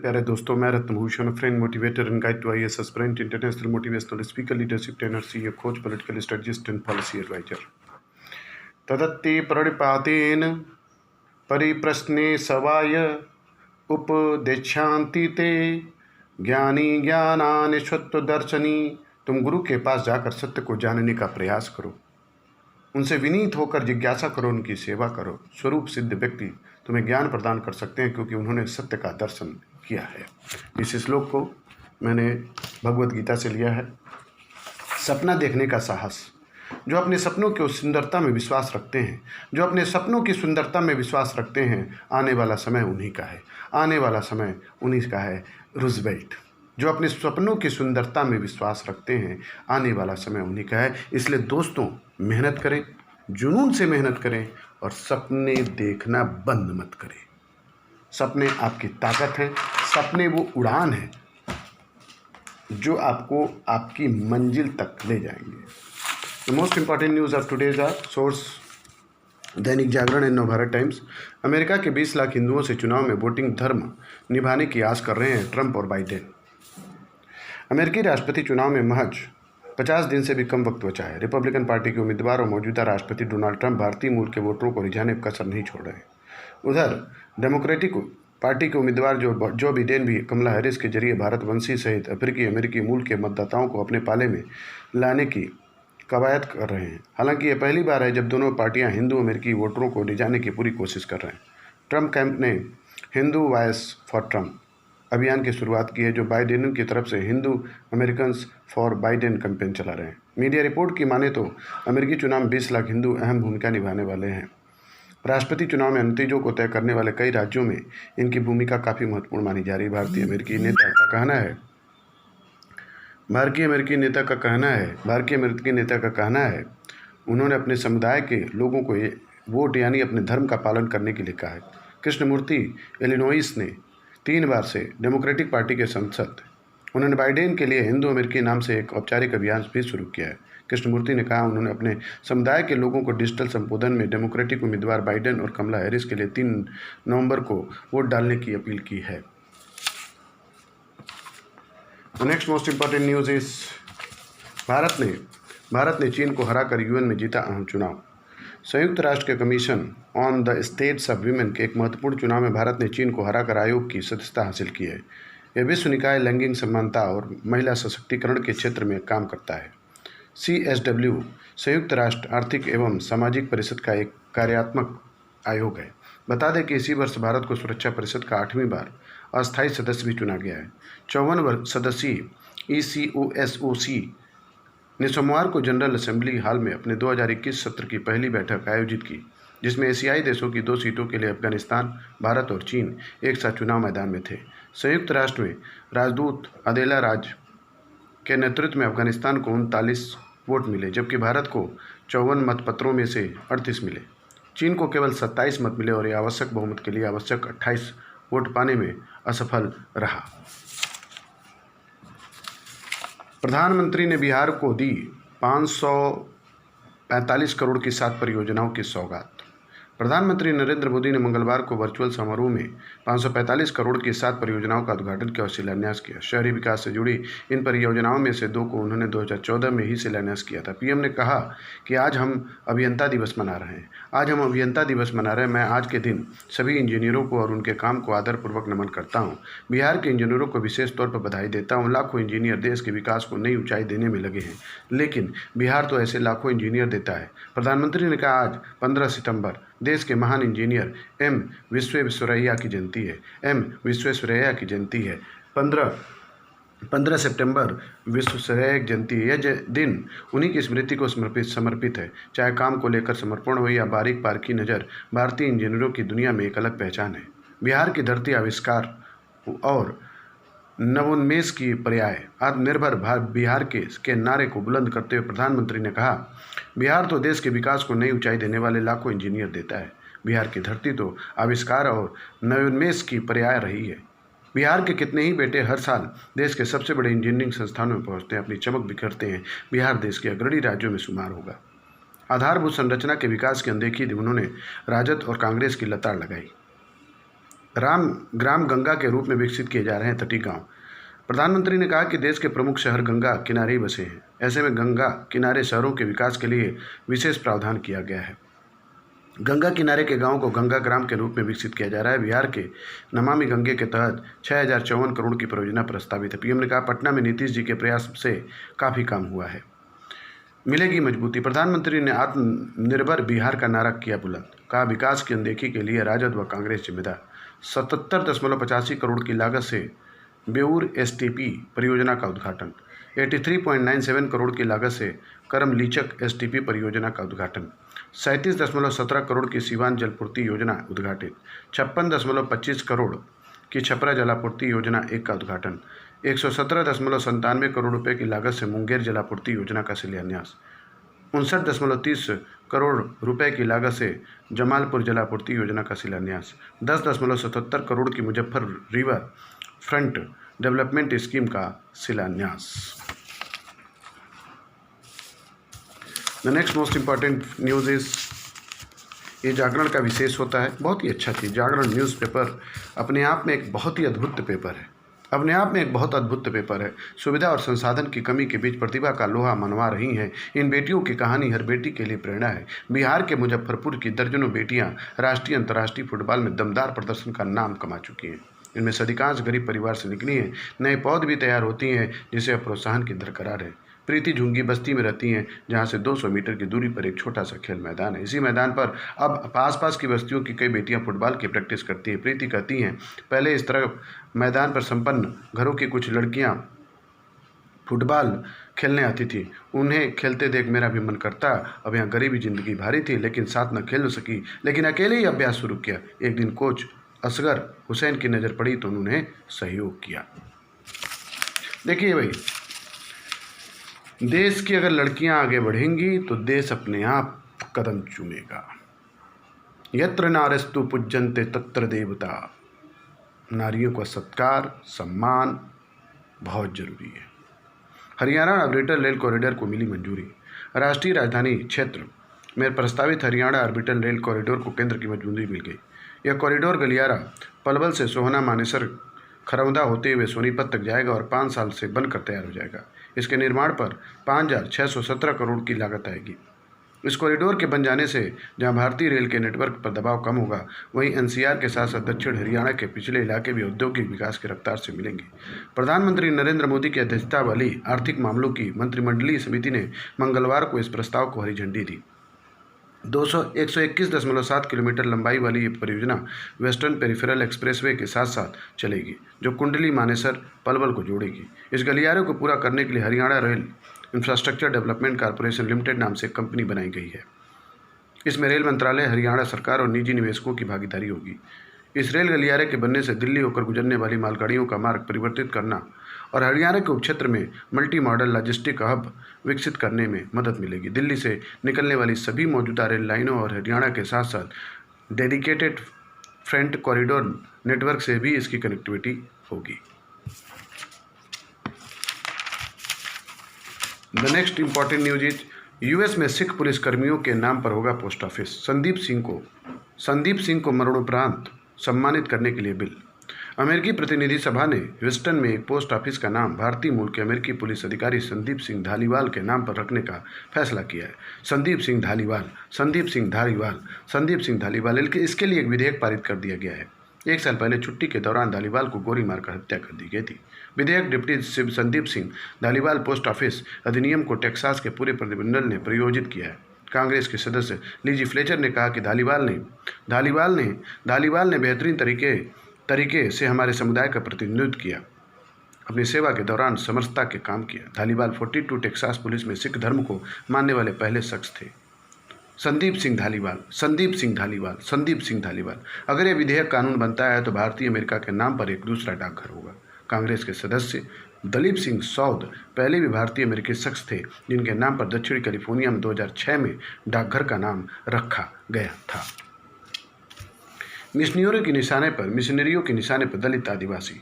प्यारे दोस्तों, मैं Ratnabhushan, friend, motivator and guide to IAS aspirant, international motivational speaker, leadership trainer, CA coach, political strategist and policy adviser. तदत्ते प्रणिपातेन परिप्रश्ने सवाय उपदेशान्ति ते ज्ञानी ज्ञानानि दर्शनी। तुम गुरु के पास जाकर सत्य को जानने का प्रयास करो, उनसे विनीत होकर जिज्ञासा करो, उनकी सेवा करो। स्वरूप सिद्ध व्यक्ति तुम्हें ज्ञान प्रदान कर सकते हैं क्योंकि उन्होंने सत्य का दर्शन किया है। इस श्लोक को मैंने भगवत गीता से लिया है। सपना देखने का साहस। जो अपने सपनों की सुंदरता में विश्वास रखते हैं, जो अपने सपनों की सुंदरता में विश्वास रखते हैं, आने वाला समय उन्हीं का है। आने वाला समय उन्हीं का है। रूजवेल्ट। जो अपने सपनों की सुंदरता में विश्वास रखते हैं, आने वाला समय उन्हीं का है। इसलिए दोस्तों, मेहनत करें, जुनून से मेहनत करें और सपने देखना बंद मत करें। सपने आपकी ताकत हैं, सपने वो उड़ान है जो आपको आपकी मंजिल तक ले जाएंगे। The most important news of today's our source Dainik Jagran and Navbharat Times. America के 20 लाख हिंदुओं से चुनाव में वोटिंग धर्म निभाने की आस कर रहे हैं ट्रंप और बाइडेन। अमेरिकी राष्ट्रपति चुनाव में महज 50 दिन से भी कम वक्त बचा है। रिपब्लिकन पार्टी के उम्मीदवार और मौजूदा राष्ट्रपति डोनाल्ड ट्रंप भारतीय मूल के वोटरों को रिझाने में कसर नहीं छोड़ रहे हैं। उधर डेमोक्रेटिक पार्टी के उम्मीदवार जो बिडेन भी कमला हैरिस के जरिए भारतवंशी सहित अफ्रीकी अमेरिकी मूल के मतदाताओं को अपने पाले में लाने की कवायद कर रहे हैं। हालांकि यह पहली बार है जब दोनों पार्टियां हिंदू अमेरिकी वोटरों को रिझाने की पूरी कोशिश कर रहे हैं। ट्रंप कैंप ने हिंदू वॉइस फॉर ट्रंप अभियान की शुरुआत की है, जो बाइडेन की तरफ से Hindu Americans for Biden campaign चला रहे हैं। मीडिया रिपोर्ट की माने तो अमेरिकी चुनाव में 20 लाख हिंदू अहम भूमिका निभाने वाले हैं। राष्ट्रपति चुनाव में नतीजों को तय करने वाले कई राज्यों में इनकी भूमिका काफ़ी महत्वपूर्ण मानी जा रही है। भारतीय अमेरिकी नेता का कहना है उन्होंने अपने समुदाय के लोगों को वोट यानी अपने धर्म का पालन करने के लिए कहा है। कृष्णमूर्ति इलिनॉइस ने 3 बार से डेमोक्रेटिक पार्टी के सांसद, उन्होंने बाइडेन के लिए हिंदू अमेरिकी नाम से एक औपचारिक अभियान भी शुरू किया है। कृष्णमूर्ति ने कहा उन्होंने अपने समुदाय के लोगों को डिजिटल संबोधन में डेमोक्रेटिक उम्मीदवार बाइडेन और कमला हैरिस के लिए 3 नवंबर को वोट डालने की अपील की है। Next most important news is Bharat ने चीन को हराकर यूएन में जीता अहम चुनाव। संयुक्त राष्ट्र के commission on the states of women के एक महत्वपूर्ण चुनाव में भारत ने चीन को हराकर आयोग की सदस्यता हासिल की है। यह विश्व निकाय लैंगिक समानता और महिला सशक्तिकरण के क्षेत्र में काम करता है। CSW संयुक्त राष्ट्र आर्थिक एवं सामाजिक परिषद का एक कार्यात्मक आयोग है। बता दें कि इसी वर्ष भारत को सुरक्षा परिषद का 8वीं बार अस्थायी सदस्य भी चुना गया है। 54 सदस्यीय ECOSOC ने सोमवार को जनरल असेंबली हाल में अपने 2021 सत्र की पहली बैठक आयोजित की, जिसमें एशियाई देशों की 2 सीटों के लिए अफगानिस्तान, भारत और चीन एक साथ चुनाव मैदान में थे। संयुक्त राष्ट्र में राजदूत अदेला राज के नेतृत्व में अफगानिस्तान को 39 वोट मिले, जबकि भारत को 54 मतपत्रों में से 38 मिले। चीन को केवल 27 मत मिले और यह आवश्यक बहुमत के लिए आवश्यक 28 वोट पाने में असफल रहा। प्रधानमंत्री ने बिहार को दी 545 करोड़ की 7 परियोजनाओं की सौगात। प्रधानमंत्री नरेंद्र मोदी ने मंगलवार को वर्चुअल समारोह में 545 करोड़ की 7 परियोजनाओं का उद्घाटन किया और शिलान्यास किया। शहरी विकास से जुड़ी इन परियोजनाओं में से 2 को उन्होंने 2014 में ही शिलान्यास किया था। पीएम ने कहा कि आज हम अभियंता दिवस मना रहे हैं। मैं आज के दिन सभी इंजीनियरों को और उनके काम को आदरपूर्वक नमन करता हूँ। बिहार के इंजीनियरों को विशेष तौर पर बधाई देता हूँ। लाखों इंजीनियर देश के विकास को नई ऊंचाई देने में लगे हैं, लेकिन बिहार तो ऐसे लाखों इंजीनियर देता है। प्रधानमंत्री ने कहा आज 15 सितंबर देश के महान इंजीनियर एम विश्वेश्वरैया की जयंती है। 15 सितंबर विश्वेश्वरैया की जयंती है। यह दिन उन्हीं की स्मृति को समर्पित है। चाहे काम को लेकर समर्पण हो या बारीक पारखी नज़र, भारतीय इंजीनियरों की दुनिया में एक अलग पहचान है। बिहार की धरती आविष्कार और नवोन्मेष की पर्याय आत्मनिर्भर बिहार के नारे को बुलंद करते हुए प्रधानमंत्री ने कहा, बिहार तो देश के विकास को नई ऊंचाई देने वाले लाखों इंजीनियर देता है। बिहार की धरती तो आविष्कार और नवोन्मेष की पर्याय रही है। बिहार के कितने ही बेटे हर साल देश के सबसे बड़े इंजीनियरिंग संस्थानों में पहुंचते हैं, अपनी चमक बिखरते हैं। बिहार देश के अग्रणी राज्यों में शुमार होगा। आधारभूत संरचना के विकास की अनदेखी उन्होंने राजद और कांग्रेस की लताड़ लगाई। ग्राम गंगा के रूप में विकसित किए जा रहे हैं तटीय गांव। प्रधानमंत्री ने कहा कि देश के प्रमुख शहर गंगा किनारे ही बसे हैं। ऐसे में गंगा किनारे शहरों के विकास के लिए विशेष प्रावधान किया गया है। गंगा किनारे के गांवों को गंगा ग्राम के रूप में विकसित किया जा रहा है। बिहार के नमामि गंगे के तहत 6054 करोड़ की परियोजना प्रस्तावित है। पीएम ने कहा, पटना में नीतीश जी के प्रयास से काफ़ी काम हुआ है, मिलेगी मजबूती। प्रधानमंत्री ने आत्मनिर्भर बिहार का नारा किया बुलंद। कहा, विकास की अनदेखी के लिए राजद व कांग्रेस जिम्मेदार। 77.85 करोड़ की लागत से बेऊर एसटीपी परियोजना का उद्घाटन। 83.97 करोड़ की लागत से करमलीचक एसटीपी परियोजना का उद्घाटन। 37.17 करोड़ की सीवान जलपूर्ति योजना उद्घाटित। 56.25 करोड़ की छपरा जलापूर्ति योजना 1 का उद्घाटन। 117.97 करोड़ रुपए की लागत से मुंगेर जलापूर्ति योजना का शिलान्यास। 59.30 करोड़ रुपए की लागत से जमालपुर जलापूर्ति योजना का शिलान्यास। 10.77 करोड़ की Muzaffar river front development scheme का शिलान्यास। The next most important news is, ये जागरण का विशेष होता है, बहुत ही अच्छा चीज़। जागरण न्यूज़पेपर अपने आप में एक बहुत ही अद्भुत पेपर है, अपने आप में एक बहुत अद्भुत पेपर है। सुविधा और संसाधन की कमी के बीच प्रतिभा का लोहा मनवा रही हैं इन बेटियों की कहानी हर बेटी के लिए प्रेरणा है। बिहार के मुजफ्फरपुर की दर्जनों बेटियां राष्ट्रीय अंतर्राष्ट्रीय फुटबॉल में दमदार प्रदर्शन का नाम कमा चुकी हैं। इनमें से अधिकांश गरीब परिवार से निकली हैं। नए पौध भी तैयार होती हैं जिससे प्रोत्साहन की दरकरार है। प्रीति झुंगी बस्ती में रहती हैं जहां से 200 मीटर की दूरी पर एक छोटा सा खेल मैदान है। इसी मैदान पर अब आसपास की बस्तियों की कई बेटियां फुटबॉल की प्रैक्टिस करती हैं। प्रीति कहती हैं, पहले इस तरह मैदान पर संपन्न घरों की कुछ लड़कियां फुटबॉल खेलने आती थी, उन्हें खेलते देख मेरा भी मन करता। अब यहाँ गरीबी जिंदगी भारी थी लेकिन साथ न खेल सकी, लेकिन अकेले ही अभ्यास शुरू किया। एक दिन कोच असगर हुसैन की नज़र पड़ी तो उन्होंने सहयोग किया। देखिए भाई, देश की अगर लड़कियां आगे बढ़ेंगी तो देश अपने आप कदम चूमेगा। यत्र नारस्तु पूज्यन्ते तत्र देवता। नारियों का सत्कार सम्मान बहुत जरूरी है। हरियाणा ऑर्बिटल रेल कॉरिडोर को मिली मंजूरी। राष्ट्रीय राजधानी क्षेत्र में प्रस्तावित हरियाणा ऑर्बिटल रेल कॉरिडोर को केंद्र की मंजूरी मिल गई। यह कॉरिडोर गलियारा पलवल से सोहना मानेसर खरौदा होते हुए सोनीपत तक जाएगा और 5 साल से बनकर तैयार हो जाएगा। इसके निर्माण पर 5,617 करोड़ की लागत आएगी। इस कॉरिडोर के बन जाने से जहां भारतीय रेल के नेटवर्क पर दबाव कम होगा, वहीं एनसीआर के साथ साथ दक्षिण हरियाणा के पिछले इलाके भी औद्योगिक विकास की रफ्तार से मिलेंगे। प्रधानमंत्री नरेंद्र मोदी की अध्यक्षता वाली आर्थिक मामलों की मंत्रिमंडलीय समिति ने मंगलवार को इस प्रस्ताव को हरी झंडी दी। 121.7 किलोमीटर लंबाई वाली ये परियोजना वेस्टर्न पेरिफेरल एक्सप्रेसवे के साथ साथ चलेगी, जो कुंडली मानेसर पलवल को जोड़ेगी। इस गलियारे को पूरा करने के लिए Haryana rail infrastructure development corporation limited नाम से एक कंपनी बनाई गई है। इसमें रेल मंत्रालय, हरियाणा सरकार और निजी निवेशकों की भागीदारी होगी। इस रेल गलियारे के बनने से दिल्ली होकर गुजरने वाली मालगाड़ियों का मार्ग परिवर्तित करना और हरियाणा के उपक्षेत्र में मल्टी मॉडल लॉजिस्टिक हब विकसित करने में मदद मिलेगी। दिल्ली से निकलने वाली सभी मौजूदा रेल लाइनों और हरियाणा के साथ साथ डेडिकेटेड फ्रंट कॉरिडोर नेटवर्क से भी इसकी कनेक्टिविटी होगी। The next important news is, US में सिख पुलिसकर्मियों के नाम पर होगा पोस्ट ऑफिस। संदीप सिंह को मरणोपरांत सम्मानित करने के लिए बिल। अमेरिकी प्रतिनिधि सभा ने ह्यूस्टन में एक पोस्ट ऑफिस का नाम भारतीय मूल के अमेरिकी पुलिस अधिकारी संदीप सिंह धालीवाल के नाम पर रखने का फैसला किया है। संदीप सिंह धालीवाल इसके लिए एक विधेयक पारित कर दिया गया है। 1 साल पहले छुट्टी के दौरान धालीवाल को गोली मारकर हत्या कर दी गई थी। विधेयक deputy Sandeep Singh Dhaliwal post office अधिनियम को टेक्सास के पूरे प्रतिनिधिमंडल ने प्रयोजित किया है। कांग्रेस के सदस्य लिजी फ्लेचर ने कहा कि धालीवाल ने बेहतरीन तरीके से हमारे समुदाय का प्रतिनिधित्व किया, अपनी सेवा के दौरान समरसता के काम किया। धालीवाल 42 टेक्सास पुलिस में सिख धर्म को मानने वाले पहले शख्स थे। संदीप सिंह धालीवाल। अगर यह विधेयक कानून बनता है तो भारतीय अमेरिका के नाम पर एक दूसरा डाकघर होगा। कांग्रेस के सदस्य दलीप सिंह सौद पहले भी भारतीय अमेरिकी शख्स थे जिनके नाम पर दक्षिणी कैलिफोर्निया में 2006 में डाकघर का नाम रखा गया था। मिशनरियों के निशाने पर दलित आदिवासी।